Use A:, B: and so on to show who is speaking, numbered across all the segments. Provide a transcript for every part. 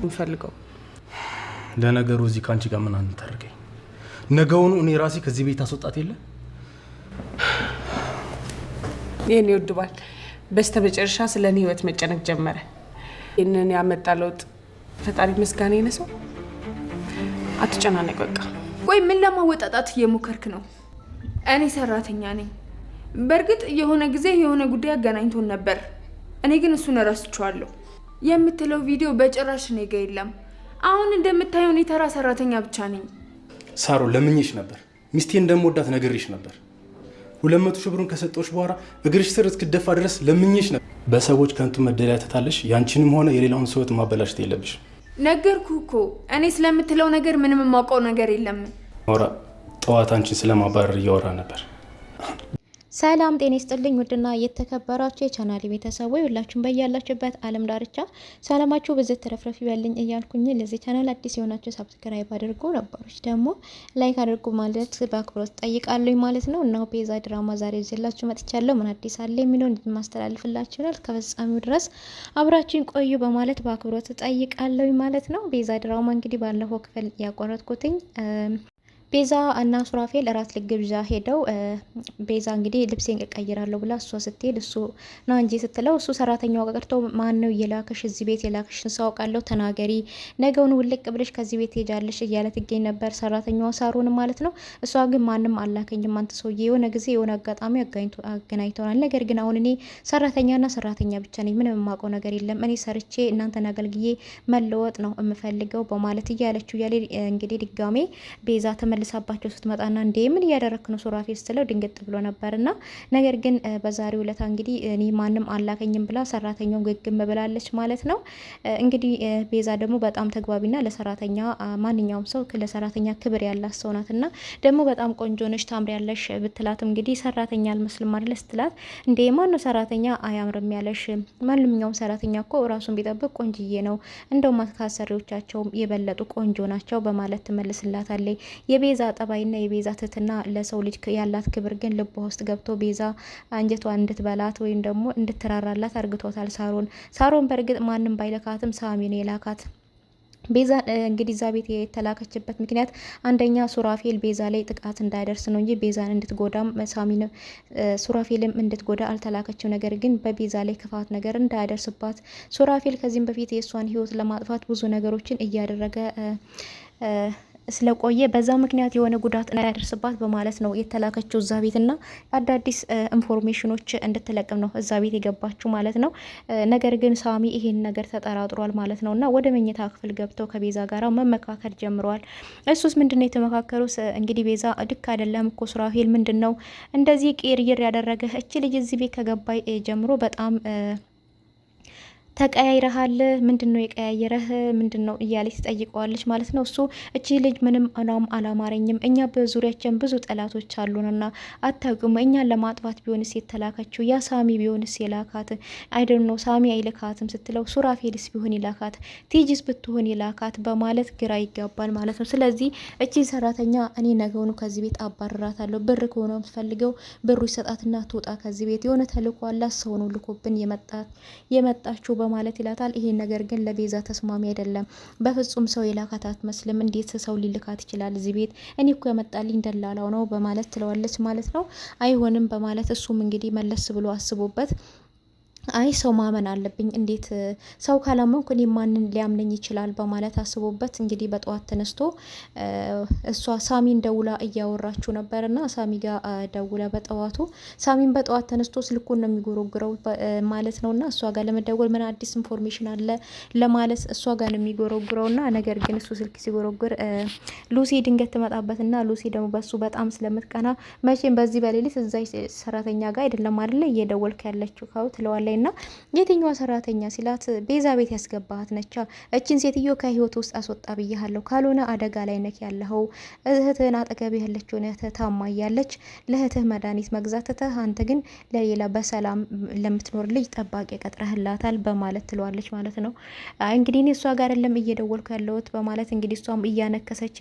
A: የምፈልገው።
B: ለነገሩ እዚህ ካንቺ ጋር ምን አንተርገኝ? ነገውኑ እኔ ራሴ ከዚህ ቤት አስወጣት የለ።
A: የኔ ውድ ባል በስተመጨረሻ ስለ እኔ ህይወት መጨነቅ ጀመረ። ይህንን ያመጣ ለውጥ ፈጣሪ ምስጋና ይነሳው። አትጨናነቅ በቃ።
C: ቆይ ምን ለማወጣጣት እየሞከርክ ነው? እኔ ሰራተኛ ነኝ። በእርግጥ የሆነ ጊዜ የሆነ ጉዳይ አገናኝቶን ነበር። እኔ ግን እሱን እረስቸዋለሁ። የምትለው ቪዲዮ በጭራሽ እኔ ጋ የለም። አሁን እንደምታየው እኔ ተራ ሰራተኛ ብቻ ነኝ።
B: ሳሮ ለምኝሽ ነበር፣ ሚስቴን እንደምወዳት ነግሬሽ ነበር። 200 ሺህ ብሩን ከሰጠሁሽ በኋላ እግርሽ ስር እስክደፋ ድረስ ለምኝሽ ነበር። በሰዎች ከንቱ መደለያ ተታለሽ ያንቺንም ሆነ የሌላውን ሰው ማበላሽት የለብሽ።
C: ነገርኩ እኮ እኔ ስለምትለው ነገር ምንም የማውቀው ነገር የለም።
B: ኦራ ጠዋት አንቺን ስለማባረር እያወራ ነበር።
D: ሰላም ጤና ይስጥልኝ ውድና የተከበራችሁ የቻናሌ ቤተሰቦች ሁላችሁም በያላችሁበት ዓለም ዳርቻ ሰላማችሁ በዘት ተረፍረፍ ይበልኝ እያልኩኝ ለዚህ ቻናል አዲስ የሆናችሁ ሰብስክራይብ አድርጉ፣ ነባሮች ደግሞ ላይክ አድርጉ ማለት በአክብሮት ጠይቃለሁ ማለት ነው። እና ቤዛ ድራማ ዛሬ ይዤላችሁ መጥቻለሁ። ምን አዲስ አለ የሚለው እንድማስተላልፍላችሁ ነው። ከፍጻሜው ድረስ አብራችሁን ቆዩ በማለት በአክብሮት ጠይቃለሁ ማለት ነው። ቤዛ ድራማ እንግዲህ ባለፈው ክፍል ያቋረጥኩትኝ ቤዛ እና ሱራፌል እራት ልግብዣ ሄደው ቤዛ እንግዲህ ልብሴን እቀይራለሁ ብላ እሷ ስትሄድ እሱ ና እንጂ ስትለው እሱ ሰራተኛው ቀርቶ ማን ነው የላከሽ እዚህ ቤት የላከሽን ሰው አውቃለሁ ተናገሪ፣ ነገውን ውልቅ ብለሽ ከዚህ ቤት ሄጃለሽ እያለ ትገኝ ነበር ሰራተኛዋ ሳሩን ማለት ነው። እሷ ግን ማንም አላከኝም አንተ ሰውዬ የሆነ ጊዜ የሆነ አጋጣሚ አገናኝተናል፣ ነገር ግን አሁን እኔ ሰራተኛና ሰራተኛ ብቻ ነኝ፣ ምንም የማውቀው ነገር የለም፣ እኔ ሰርቼ እናንተን አገልግዬ መለወጥ ነው የምፈልገው በማለት እያለችው እያለ እንግዲህ ድጋሜ ቤዛ መልሳባቸው ስትመጣና እንዴ ምን እያደረክ ነው ሱራፌል ስትለው ድንገት ብሎ ነበርና ነገር ግን በዛሬው ዕለት እንግዲህ እኔ ማንም አላከኝም ብላ ሰራተኛው ግግም ብላለች ማለት ነው። እንግዲህ ቤዛ ደግሞ በጣም ተግባቢና ለሰራተኛ ማንኛውም ሰው ለሰራተኛ ክብር ያላት ሰው ናትና ደግሞ በጣም ቆንጆ ነሽ ታምሪያለሽ ብትላትም እንግዲህ ሰራተኛ አልመስልም አይደል ስትላት እንዴ ማን ነው ሰራተኛ አያምርም ያለሽ? ማንኛውም ሰራተኛ እኮ ራሱን ቢጠብቅ ቆንጅዬ ነው እንደውም ከአሰሪዎቻቸውም የበለጡ ቆንጆ ናቸው በማለት ትመልስላታለች። የቤዛ ጠባይና የቤዛ ትትና ለሰው ልጅ ያላት ክብር ግን ልቧ ውስጥ ገብቶ ቤዛ አንጀቷን እንድትበላት ወይም ደግሞ እንድትራራላት አርግቶታል ሳሮን በእርግጥ ማንም ባይለካትም ሳሚ ነው የላካት። ቤዛ እንግዲህ እዛ ቤት የተላከችበት ምክንያት አንደኛ ሱራፌል ቤዛ ላይ ጥቃት እንዳይደርስ ነው እንጂ ቤዛን እንድትጎዳም ሳሚን ሱራፌልም እንድትጎዳ አልተላከችው። ነገር ግን በቤዛ ላይ ክፋት ነገር እንዳያደርስባት ሱራፌል ከዚህም በፊት የእሷን ሕይወት ለማጥፋት ብዙ ነገሮችን እያደረገ ስለቆየ በዛ ምክንያት የሆነ ጉዳት እንዳያደርስባት በማለት ነው የተላከችው እዛ ቤትና አዳዲስ ኢንፎርሜሽኖች እንድትለቅም ነው እዛ ቤት የገባችው ማለት ነው። ነገር ግን ሳሚ ይሄን ነገር ተጠራጥሯል ማለት ነው እና ወደ መኝታ ክፍል ገብተው ከቤዛ ጋር መመካከል ጀምረዋል። እሱስ ምንድነው የተመካከሩት? እንግዲህ ቤዛ ድክ አይደለም እኮ ሱራፌል ምንድነው እንደዚህ ቅይር ያደረገ እቺ ልጅ እዚህ ቤት ከገባይ ጀምሮ በጣም ተቀያይረሃል፣ ምንድነው የቀያየረህ ምንድነው እያለች ትጠይቀዋለች ማለት ነው። እሱ እቺ ልጅ ምንም አላማረኝም፣ እኛ በዙሪያችን ብዙ ጠላቶች አሉንና አታውቁም፣ እኛን ለማጥፋት ቢሆንስ የተላከችው ያ ሳሚ ቢሆንስ የላካት አይደል ነው ሳሚ አይልካትም ስትለው ሱራፌልስ ቢሆን ይላካት ቲጂስ ብትሆን ይላካት በማለት ግራ ይጋባል ማለት ነው። ስለዚህ እቺ ሰራተኛ እኔ ነገውኑ ከዚህ ቤት አባረራታለሁ፣ ብር ከሆነ የምትፈልገው ብሩ ይሰጣትና ትውጣ ከዚህ ቤት፣ የሆነ ተልኮ አላት ሰው ነው ልኮብን የመጣችው በማለት ይላታል። ይሄን ነገር ግን ለቤዛ ተስማሚ አይደለም። በፍጹም ሰው የላካት አትመስልም። እንዴት ሰው ሊልካት ይችላል እዚህ ቤት? እኔ እኮ ያመጣልኝ ደላላው ነው በማለት ትለዋለች ማለት ነው። አይሆንም በማለት እሱም እንግዲህ መለስ ብሎ አስቦበት አይ ሰው ማመን አለብኝ፣ እንዴት ሰው ካላመንኩ እኔ ማንን ሊያምነኝ ይችላል በማለት አስቦበት እንግዲህ በጠዋት ተነስቶ እሷ ሳሚን ደውላ እያወራችሁ ነበርና ሳሚ ጋር ደውላ በጠዋቱ ሳሚን በጠዋት ተነስቶ ስልኩን ነው የሚጎረጉረው ማለት ነውና እሷ ጋር ለመደወል ምን አዲስ ኢንፎርሜሽን አለ ለማለት እሷ ጋር ነው የሚጎረጉረውና ነገር ግን እሱ ስልክ ሲጎረጉር ሉሲ ድንገት ትመጣበትና ሉሲ ደግሞ በሱ በጣም ስለምትቀና መቼም በዚህ በሌሊት እዛ ሰራተኛ ጋር አይደለም አይደለ እየደወልክ ያለችው ካው ትለዋለች እና የትኛዋ ሰራተኛ ሲላት ቤዛ ቤት ያስገባት ነቻ። እቺን ሴትዮ ከህይወት ውስጥ አስወጣ ብያለሁ፣ ካልሆነ አደጋ ላይ ነክ ያለው እህትህን አጠገብ ያለችው እህትህ ታማ ያለች ለእህትህ መድኃኒት መግዛት ትተህ አንተ ግን ለሌላ በሰላም ለምትኖር ልጅ ጠባቂ ቀጥረህላታል በማለት ትለዋለች ማለት ነው። እንግዲህ እኔ እሷ ጋር አይደለም እየደወልኩ ያለሁት በማለት እንግዲህ እሷም እያነከሰች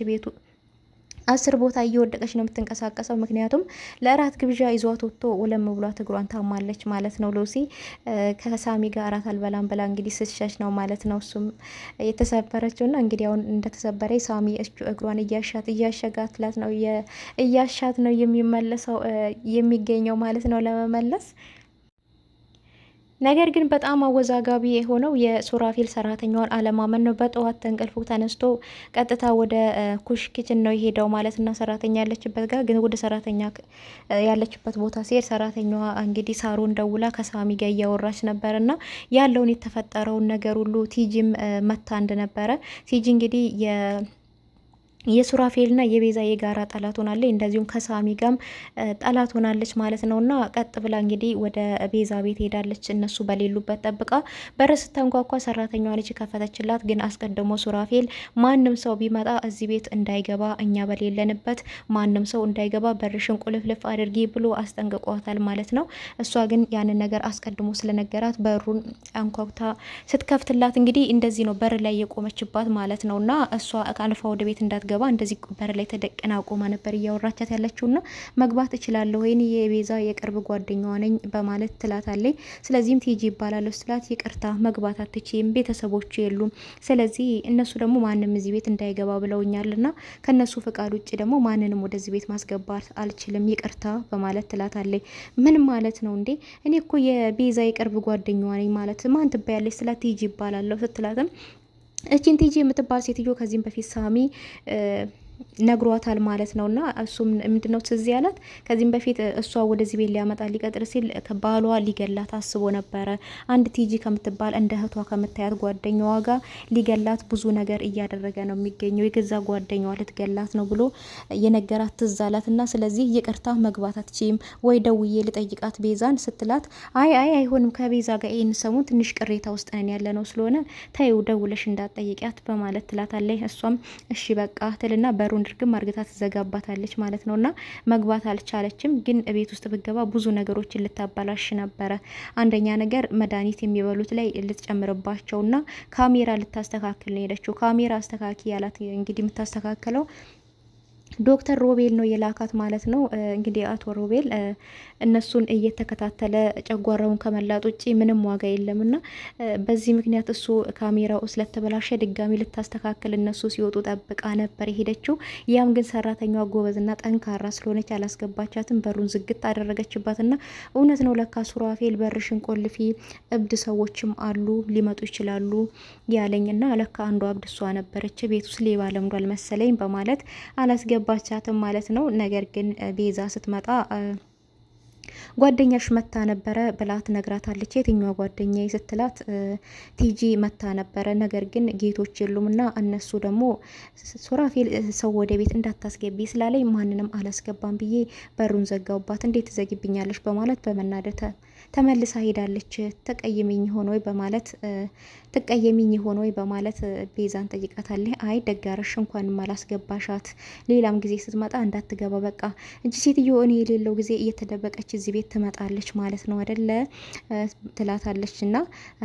D: 10 ቦታ እየወደቀች ነው የምትንቀሳቀሰው። ምክንያቱም ለእራት ግብዣ ይዟት ወጥቶ ወለም ብሏት እግሯን ታማለች ማለት ነው። ሉሲ ከሳሚ ጋር እራት አልበላም ብላ እንግዲህ ስትሸሽ ነው ማለት ነው እሱም የተሰበረችው። ና እንግዲህ አሁን እንደተሰበረ ሳሚ እግሯን እያሸጋትላት ነው እያሻት ነው የሚመለሰው የሚገኘው ማለት ነው ለመመለስ። ነገር ግን በጣም አወዛጋቢ የሆነው የሱራፌል ሰራተኛዋን አለማመን ነው። በጠዋት ተንቅልፉ ተነስቶ ቀጥታ ወደ ኩሽ ኪችን ነው የሄደው ማለት እና ሰራተኛ ያለችበት ጋር ግን ወደ ሰራተኛ ያለችበት ቦታ ሲሄድ ሰራተኛዋ እንግዲህ ሳሮን ደውላ ከሳሚ ጋር እያወራች ነበር እና ያለውን የተፈጠረውን ነገር ሁሉ ቲጂም መታ እንደነበረ ቲጂ እንግዲህ የሱራፌልና የቤዛ የጋራ ጠላት ሆናለች። እንደዚሁም ከሳሚ ጋም ጠላት ሆናለች ማለት ነውና ቀጥ ብላ እንግዲህ ወደ ቤዛ ቤት ሄዳለች። እነሱ በሌሉበት ጠብቃ በር ስታንኳኳ ሰራተኛዋ ልጅ ከፈተችላት። ግን አስቀድሞ ሱራፌል ማንም ሰው ቢመጣ እዚህ ቤት እንዳይገባ፣ እኛ በሌለንበት ማንም ሰው እንዳይገባ በርሽን ቁልፍልፍ አድርጊ ብሎ አስጠንቅቋታል ማለት ነው። እሷ ግን ያንን ነገር አስቀድሞ ስለነገራት በሩን አንኳኩታ ስትከፍትላት እንግዲህ እንደዚህ ነው በር ላይ የቆመችባት ማለት ነውና እሷ አልፋ ወደ ቤት እንዳትገባ እንደዚህ በር ላይ ተደቅና ቆማ ነበር እያወራቻት ያለችውና መግባት እችላለሁ ወይኔ የቤዛ የቅርብ ጓደኛዋ ነኝ በማለት ትላታለች። ስለዚህም ቲጂ ይባላል ስላት ይቅርታ መግባት አትችይም፣ ቤተሰቦቹ የሉም፣ ስለዚህ እነሱ ደግሞ ማንም እዚህ ቤት እንዳይገባ ብለውኛልና ከነሱ ፍቃድ ውጭ ደግሞ ማንንም ወደዚህ ቤት ማስገባት አልችልም፣ ይቅርታ በማለት ትላታለች። ምን ማለት ነው እንዴ? እኔ እኮ የቤዛ የቅርብ ጓደኛዋ ነኝ ማለት ማን ትባያለች ስላት ቲጂ ይባላለሁ ስትላትም እቺን ቲጂ የምትባል ሴትዮ ከዚህም በፊት ሳሚ ነግሯታል ማለት ነውና እሱም ምንድነው ትዝ ያላት ከዚህም በፊት እሷ ወደዚህ ቤት ሊያመጣ ሊቀጥር ሲል ከባሏ ሊገላት አስቦ ነበረ። አንድ ቲጂ ከምትባል እንደ እህቷ ከምታያት ጓደኛዋ ጋር ሊገላት ብዙ ነገር እያደረገ ነው የሚገኘው። የገዛ ጓደኛዋ ልትገላት ነው ብሎ የነገራት ትዝ አላትና ስለዚህ ይቅርታ መግባት አትችይም ወይ ደውዬ ልጠይቃት ቤዛን ስትላት አይ አይሆንም ከቤዛ ጋር ይሄን ሰሞን ትንሽ ቅሬታ ውስጥ ነን ያለ ነው ስለሆነ ታዩ ደውለሽ እንዳትጠይቂያት በማለት ትላታለች። እሷም እሺ በቃ ትልና በሩን ድርግም አርግታ ትዘጋባታለች ማለት ነውና መግባት አልቻለችም። ግን ቤት ውስጥ ብገባ ብዙ ነገሮችን ልታባላሽ ነበረ። አንደኛ ነገር መድኃኒት የሚበሉት ላይ ልትጨምርባቸውና ካሜራ ልታስተካክል ነው ሄደችው። ካሜራ አስተካኪ ያላት እንግዲህ የምታስተካክለው ዶክተር ሮቤል ነው የላካት ማለት ነው። እንግዲህ አቶ ሮቤል እነሱን እየተከታተለ ጨጓራውን ከመላጥ ውጪ ምንም ዋጋ የለምና በዚህ ምክንያት እሱ ካሜራው ስለተበላሸ ድጋሚ ልታስተካክል እነሱ ሲወጡ ጠብቃ ነበር የሄደችው። ያም ግን ሰራተኛዋ ጎበዝና ጠንካራ ስለሆነች አላስገባቻትም። በሩን ዝግት አደረገችባትና እውነት ነው ለካ ሱራፌል በርሽን ቆልፊ እብድ ሰዎችም አሉ ሊመጡ ይችላሉ ያለኝና ለካ አንዷ እብድ እሷ ነበረች። ቤት ውስጥ ሌባ ለምዷል መሰለኝ በማለት አላስገባቻትም ማለት ነው። ነገር ግን ቤዛ ስትመጣ ጓደኛሽ መታ ነበረ ብላ ትነግራታለች። የትኛዋ ጓደኛዬ ስትላት ቲጂ መታ ነበረ፣ ነገር ግን ጌቶች የሉምና እነሱ ደግሞ ሱራፌል ሰው ወደ ቤት እንዳታስገቢ ስላለኝ ማንንም አላስገባም ብዬ በሩን ዘጋውባት፣ እንዴት ትዘግብኛለች በማለት በመናደድ ተመልሳ ሄዳለች። ተቀየሚኝ ሆኖ ወይ በማለት ቤዛን ጠይቃታለች። አይ ደጋረሽ እንኳን ማላስገባሻት ሌላም ጊዜ ስትመጣ እንዳትገባ በቃ እንጂ ሴትዮ እኔ የሌለው ጊዜ እየተደበቀች እዚህ ቤት ትመጣለች ማለት ነው አይደለ ትላታለች። እና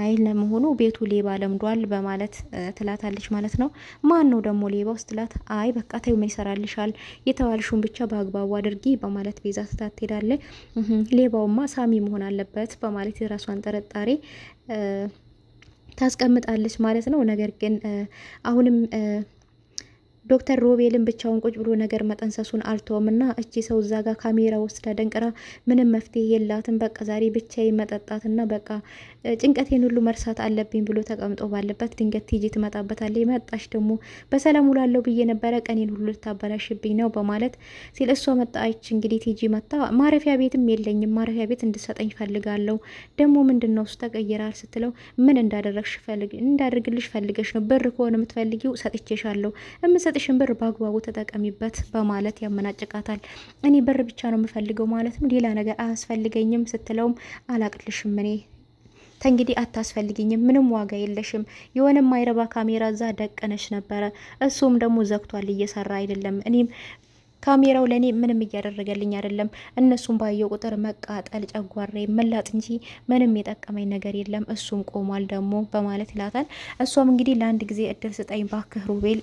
D: አይ ለመሆኑ ቤቱ ሌባ ለምዷል በማለት ትላታለች ማለት ነው። ማን ነው ደግሞ ሌባው ስትላት አይ በቃ ተይው ምን ይሰራልሻል የተባልሽውን ብቻ በአግባቡ አድርጊ በማለት ቤዛ ስታት ትሄዳለች። ሌባውማ ሳሚ መሆን አለበት በማለት የራሷን ጥርጣሬ ታስቀምጣለች ማለት ነው። ነገር ግን አሁንም ዶክተር ሮቤልን ብቻውን ቁጭ ብሎ ነገር መጠንሰሱን አልተወምና እቺ ሰው እዛ ጋር ካሜራ ወስዳ ደንቅራ ምንም መፍትሄ የላትም። በቃ ዛሬ ብቻዬን መጠጣትና በቃ ጭንቀቴን ሁሉ መርሳት አለብኝ ብሎ ተቀምጦ ባለበት ድንገት ቲጂ ትመጣበታለች። መጣሽ ደግሞ በሰላም ውላለሁ ብዬ ነበረ ቀኔን ሁሉ ልታበላሽብኝ ነው በማለት ሲል እሷ መጣች። እንግዲህ ቲጂ መጣ ማረፊያ ቤትም የለኝም ማረፊያ ቤት እንድሰጠኝ ፈልጋለሁ ደግሞ ምንድነው እሱ ተቀይራል ስትለው ምን እንዳደርግልሽ ፈልገሽ ነው? ብር ከሆነ የምትፈልጊው ሰጥቼሻለሁ ሽን ብር በአግባቡ ተጠቀሚበት በማለት ያመናጭቃታል። እኔ ብር ብቻ ነው የምፈልገው ማለት ነው ሌላ ነገር አያስፈልገኝም ስትለውም አላቅልሽም እኔ ተንግዲህ አታስፈልጊኝም ምንም ዋጋ የለሽም የሆነ ማይረባ ካሜራ እዛ ደቀነሽ ነበረ እሱም ደግሞ ዘግቷል እየሰራ አይደለም እኔም ካሜራው ለኔ ምንም እያደረገልኝ አይደለም እነሱም ባየው ቁጥር መቃጠል ጨጓሬ መላጥ እንጂ ምንም የጠቀመኝ ነገር የለም እሱም ቆሟል ደግሞ በማለት ይላታል። እሷም እንግዲህ ለአንድ ጊዜ እድል ስጠኝ ባክህ ሮቤል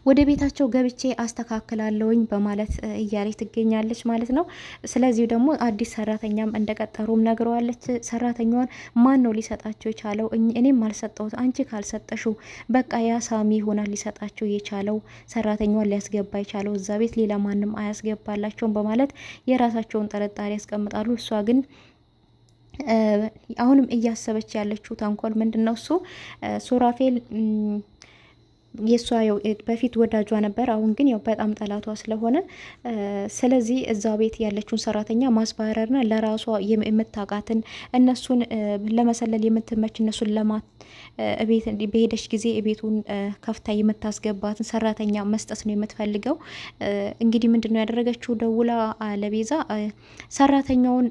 D: ወደ ቤታቸው ገብቼ አስተካክላለሁኝ በማለት እያለች ትገኛለች ማለት ነው። ስለዚህ ደግሞ አዲስ ሰራተኛም እንደቀጠሩም ነግረዋለች። ሰራተኛዋን ማን ነው ሊሰጣቸው የቻለው? እኔም አልሰጠሁት፣ አንቺ ካልሰጠሽው በቃ ያ ሳሚ ይሆናል ሊሰጣቸው የቻለው ሰራተኛዋን ሊያስገባ የቻለው እዛ ቤት ሌላ ማንም አያስገባላቸውም በማለት የራሳቸውን ጥርጣሬ ያስቀምጣሉ። እሷ ግን አሁንም እያሰበች ያለችው ተንኮል ምንድን ነው? እሱ ሱራፌል የእሷ በፊት ወዳጇ ነበር። አሁን ግን ያው በጣም ጠላቷ ስለሆነ ስለዚህ እዛ ቤት ያለችውን ሰራተኛ ማስባረርና ለራሷ የምታውቃትን እነሱን ለመሰለል የምትመች እነሱን ቤት በሄደች ጊዜ ቤቱን ከፍታ የምታስገባትን ሰራተኛ መስጠት ነው የምትፈልገው። እንግዲህ ምንድን ነው ያደረገችው? ደውላ ለቤዛ ሰራተኛውን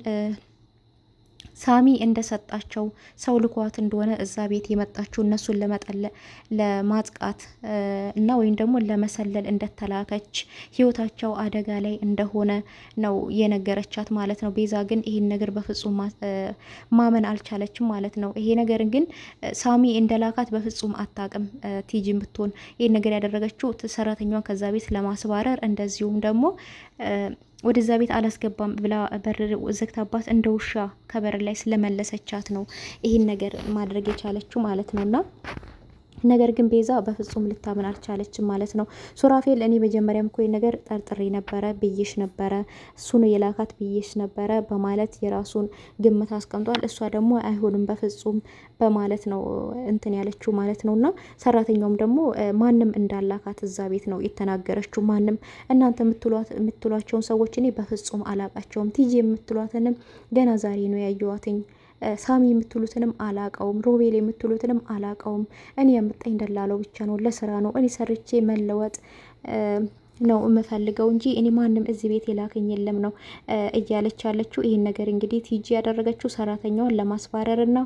D: ሳሚ እንደሰጣቸው ሰው ልኳት እንደሆነ እዛ ቤት የመጣችው እነሱን ለማጥቃት እና ወይም ደግሞ ለመሰለል እንደተላከች ህይወታቸው አደጋ ላይ እንደሆነ ነው የነገረቻት ማለት ነው። ቤዛ ግን ይሄን ነገር በፍጹም ማመን አልቻለችም ማለት ነው። ይሄ ነገር ግን ሳሚ እንደላካት በፍጹም አታቅም። ቲጂም ብትሆን ይሄን ነገር ያደረገችው ሰራተኛዋን ከዛ ቤት ለማስባረር እንደዚሁም ደግሞ ወደዛ ቤት አላስገባም ብላ በር ዘግታባት እንደ ውሻ ከበር ላይ ስለመለሰቻት ነው ይህን ነገር ማድረግ የቻለችው ማለት ነውና ነገር ግን ቤዛ በፍጹም ልታምን አልቻለችም ማለት ነው። ሱራፌል እኔ መጀመሪያም እኮ ነገር ጠርጥሬ ነበረ ብዬሽ ነበረ፣ እሱ ነው የላካት ብዬሽ ነበረ በማለት የራሱን ግምት አስቀምጧል። እሷ ደግሞ አይሆንም በፍጹም በማለት ነው እንትን ያለችው ማለት ነውና ሰራተኛውም ደግሞ ማንም እንዳላካት እዛ ቤት ነው የተናገረችው። ማንም እናንተ የምትሏቸውን ሰዎች እኔ በፍጹም አላቃቸውም። ቲጂ የምትሏትንም ገና ዛሬ ነው ያየዋትኝ። ሳሚ የምትሉትንም አላቀውም፣ ሮቤል የምትሉትንም አላቀውም። እኔ የምጣኝ ደላለው ብቻ ነው፣ ለስራ ነው፣ እኔ ሰርቼ መለወጥ ነው የምፈልገው እንጂ እኔ ማንም እዚህ ቤት የላከኝ የለም ነው እያለች ያለችው። ይህን ነገር እንግዲህ ቲጂ ያደረገችው ሰራተኛዋን ለማስባረር እና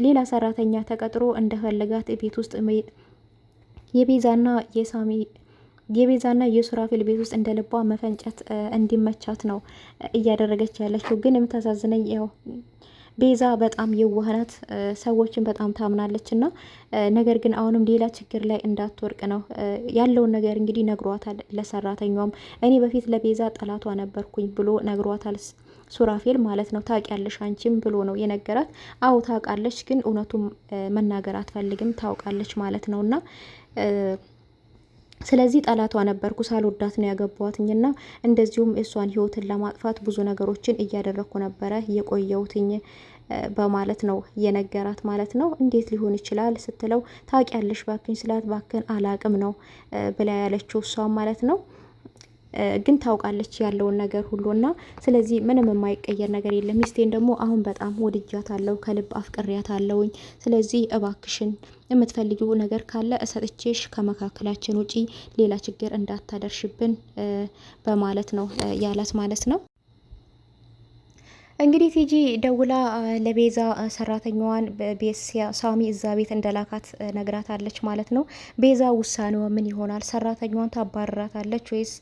D: ሌላ ሰራተኛ ተቀጥሮ እንደፈለጋት ቤት ውስጥ የቤዛና የሱራፌል ቤት ውስጥ እንደ ልቧ መፈንጨት እንዲመቻት ነው እያደረገች ያለችው። ግን የምታሳዝነኝ ያው ቤዛ በጣም የዋህናት፣ ሰዎችን በጣም ታምናለች እና ነገር ግን አሁንም ሌላ ችግር ላይ እንዳትወርቅ ነው ያለውን ነገር እንግዲህ ነግሯታል። ለሰራተኛውም እኔ በፊት ለቤዛ ጠላቷ ነበርኩኝ ብሎ ነግሯታል ሱራፌል ማለት ነው። ታውቂያለሽ አንቺም ብሎ ነው የነገራት። አዎ ታውቃለች፣ ግን እውነቱም መናገር አትፈልግም፣ ታውቃለች ማለት ነውና ስለዚህ ጠላቷ ነበርኩ፣ ሳልወዳት ነው ያገባዋትኝና እንደዚሁም እሷን ህይወትን ለማጥፋት ብዙ ነገሮችን እያደረኩ ነበረ የቆየውትኝ በማለት ነው የነገራት ማለት ነው። እንዴት ሊሆን ይችላል ስትለው ታውቂያለሽ ባክኝ ስላት ባክን አላቅም ነው ብላ ያለችው እሷ ማለት ነው። ግን ታውቃለች ያለውን ነገር ሁሉና ስለዚህ ምንም የማይቀየር ነገር የለም። ሚስቴን ደግሞ አሁን በጣም ወድጃታለሁ፣ ከልብ አፍቅሬያታለሁኝ። ስለዚህ እባክሽን የምትፈልጊው ነገር ካለ እሰጥቼሽ ከመካከላችን ውጪ ሌላ ችግር እንዳታደርሽብን በማለት ነው ያላት ማለት ነው። እንግዲህ ቲጂ ደውላ ለቤዛ ሰራተኛዋን ሳሚ እዛ ቤት እንደላካት ነግራታለች ማለት ነው። ቤዛ ውሳኔዋ ምን ይሆናል? ሰራተኛዋን ታባርራታለች ወይስ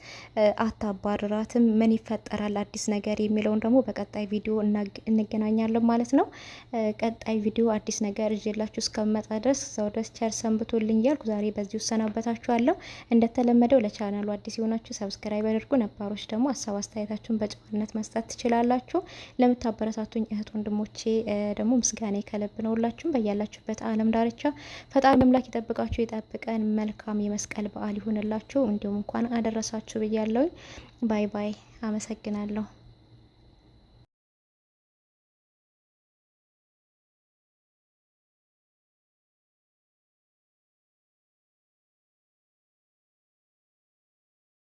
D: አታባርራትም? ምን ይፈጠራል አዲስ ነገር የሚለውን ደግሞ በቀጣይ ቪዲዮ እንገናኛለን ማለት ነው። ቀጣይ ቪዲዮ አዲስ ነገር ይዤላችሁ እስከመጣ ድረስ እዛው ድረስ ቸር ሰንብቱልኝ እያልኩ ዛሬ በዚህ እሰናበታችኋለሁ። እንደተለመደው ለቻናሉ አዲስ የሆናችሁ ሰብስክራይብ አድርጉ፣ ነባሮች ደግሞ ሀሳብ አስተያየታችሁን በጨዋነት መስጠት ትችላላችሁ። ለምታበረታቱኝ እህት ወንድሞቼ ደግሞ ምስጋና ከልብ ነው። ሁላችሁም በያላችሁበት ዓለም ዳርቻ ፈጣሪ አምላክ ይጠብቃችሁ፣ ይጠብቀን። መልካም የመስቀል በዓል ይሁንላችሁ። እንዲሁም እንኳን አደረሳችሁ ብያለሁ። ባይ ባይ። አመሰግናለሁ።